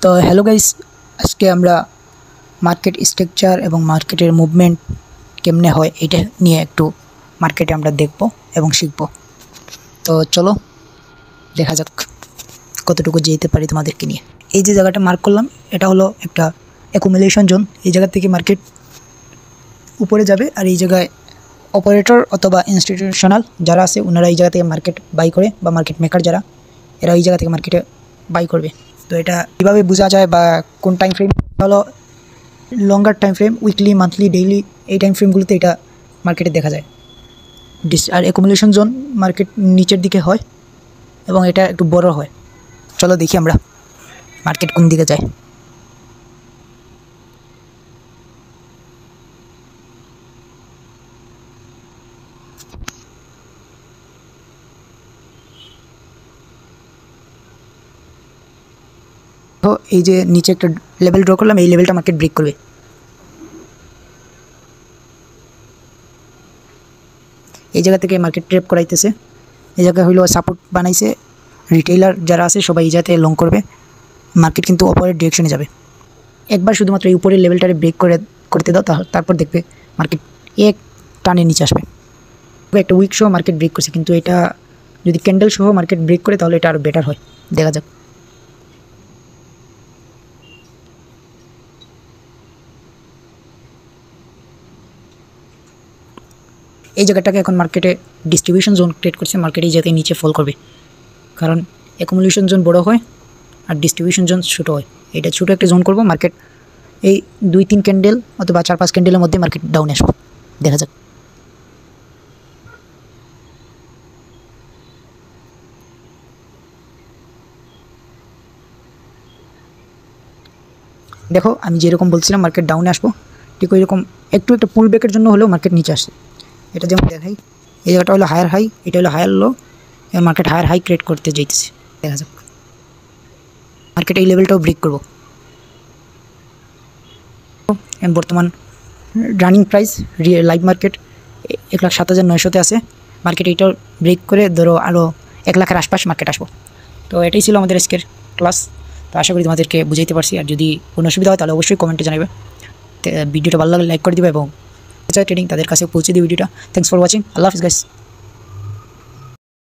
তো hello guys, আজকে আমরা মার্কেট স্ট্রাকচার এবং মার্কেটের মুভমেন্ট কেমনে হয় এটা নিয়ে একটু মার্কেটে আমরা দেখব এবং শিখব। তো চলো দেখা যাক কতটুকু যেতে পারি তোমাদেরকে নিয়ে। এই যে জায়গাটা মার্ক করলাম এটা হলো একটা অ্যাকুমুলেশন জোন। এই জায়গা থেকে মার্কেট উপরে যাবে, আর এই জায়গায় অপারেটর অথবা ইনস্টিটিউশনাল যারা আছে ওনারা এই জায়গা থেকে মার্কেট বাই করে, বা মার্কেট মেকার যারা, এরা এই জায়গা থেকে মার্কেটে বাই করবে। তো এটা কীভাবে বোঝা যায় বা কোন টাইম ফ্রেম হলো লঙ্গার time frame, weekly, monthly, daily, এই টাইম ফ্রেমগুলোতে এটা মার্কেটে দেখা যায়। আর অ্যাকুমুলেশন জোন মার্কেট নিচের দিকে হয় এবং এটা একটু বড় হয়। চলো দেখি আমরা মার্কেট কোন দিকে যায়। তো এই যে নিচে একটা লেভেল ড্র করলাম, এই লেভেলটা মার্কেট ব্রেক করবে। এই জায়গা থেকে মার্কেট ট্রেপ করাইতেছে। এই জায়গা হইলো সাপোর্ট বানাইছে, রিটেইলার যারা আছে সবাই এই জায়গাতে লং করবে। মার্কেট কিন্তু অপরের ডিরেকশনে যাবে। একবার শুধুমাত্র এই উপরের লেভেলটারে ব্রেক করতে দাও, তারপর দেখবে মার্কেট এক টানে নিচে আসবে। একটা উইক সহ মার্কেট ব্রেক করছে, কিন্তু এটা যদি ক্যান্ডেল সহ মার্কেট ব্রেক করে তাহলে এটা আরও বেটার হয়। দেখা যাক। এই জায়গাটাকে এখন মার্কেটে ডিস্ট্রিবিউশন জোন ক্রিয়েট করছে। মার্কেট এই জায়গায় নিচে ফল করবে, কারণ অ্যাকুমুলেশন জোন বড় হয় আর ডিস্ট্রিবিউশন জোন ছোটো হয়। এটা ছোটো একটা জোন করব, মার্কেট এই 2-3 ক্যান্ডেল অথবা 4-5 ক্যান্ডেলের মধ্যে মার্কেট ডাউনে আসবো। দেখা যাক। দেখো আমি যেরকম বলছিলাম মার্কেট ডাউনে আসবো, ঠিক ওই রকম একটু একটা পুল ব্যাকের জন্য হলেও মার্কেট নিচে আসছে। এটা যেমন দেখাই, এই জায়গাটা হলো হায়ার হাই, এটা হলো higher low, market higher high create করতে যাইতেছে। দেখা যাক মার্কেট এই লেভেলটাও ব্রেক করবো। বর্তমান রানিং প্রাইস লাইভ মার্কেট 1,07,900-তে আছে। মার্কেট এইটাও ব্রেক করে ধরো আরও 1 লাখের আশপাশ মার্কেট আসবো। তো এটাই ছিল আমাদের আজকের ক্লাস। তো আশা করি তোমাদেরকে বুঝাইতে পারছি। আর যদি কোনো অসুবিধা হয় তাহলে অবশ্যই কমেন্টে জানাবে। ভিডিওটা ভালো লাগলে লাইক করে দিবে এবং ট্রেডিং তাদের কাছে পৌঁছে দিই ভিডিওটা। Thanks for watching. Allah Hafiz guys.